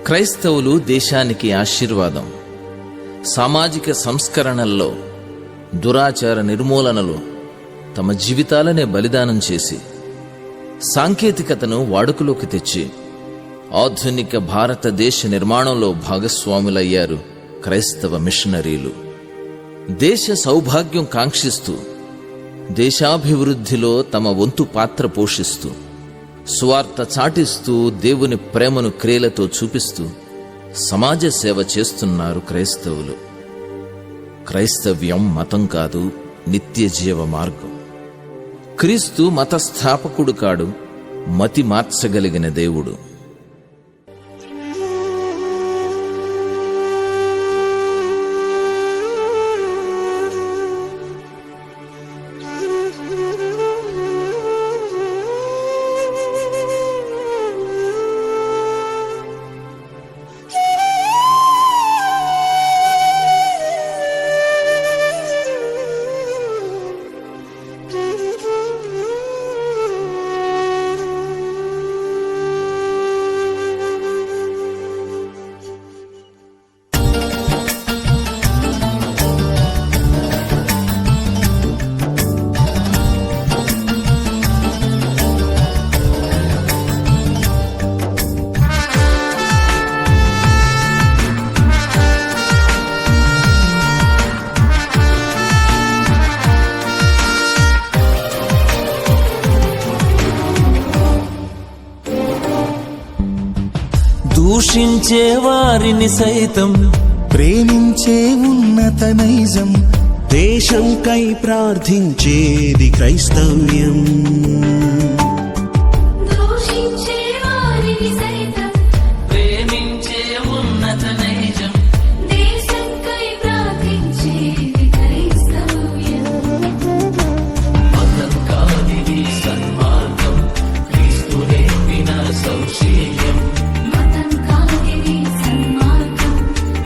క్రైస్తవులు దేశానికి ఆశీర్వాదం. సామాజిక సంస్కరణల్లో, దురాచార నిర్మూలనలో తమ జీవితాలనే బలిదానం చేసి సాంకేతికతను వాడుకలోకి తెచ్చి ఆధునిక భారతదేశ నిర్మాణంలో భాగస్వాములయ్యారు క్రైస్తవ మిషనరీలు. దేశ సౌభాగ్యం కాంక్షిస్తూ, దేశాభివృద్ధిలో తమ వంతు పాత్ర పోషిస్తూ, సువార్త చాటిస్తూ, దేవుని ప్రేమను క్రియలతో చూపిస్తూ సమాజ సేవ చేస్తున్నారు క్రైస్తవులు. క్రైస్తవ్యం మతం కాదు, నిత్య జీవ మార్గం. క్రీస్తు మత స్థాపకుడు కాడు, మతి మార్చగలిగిన దేవుడు. దూషించే వారిని సైతం ప్రేమించే ఉన్నత నైజం, దేశంకై ప్రార్థించేది క్రైస్తవ్యం. దూషించే వారిని సైతం ప్రేమించే ఉన్నత నైజం, దేశంకై ప్రార్థించేది క్రైస్తవ్యం. మతం కాదిది సన్మార్గం, క్రీస్తు నేర్పిన సౌశీల్యం. మతం కాదిది సన్మార్గం,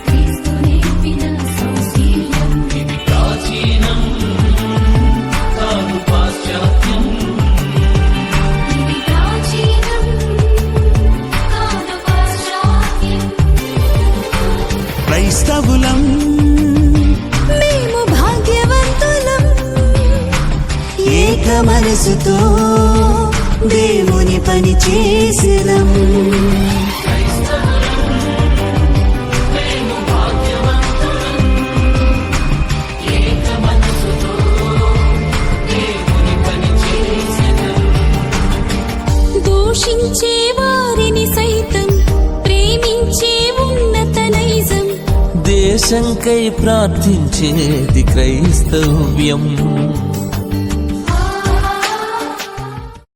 క్రీస్తు నేర్పిన సౌశీల్యం. ఇది ప్రాచీనం కాదు పాశ్చాత్యం, ఇది ప్రాచీనం కాదు పాశ్చాత్యం. క్రైస్తవులం మేము భాగ్యవంతులం, ఏక మనసుతో దేవుని పని చేసినం. దూషించే వారిని సైతం ప్రేమించే ఉన్నత నైజం, దేశంకై ప్రార్థించేది క్రైస్తవ్యం.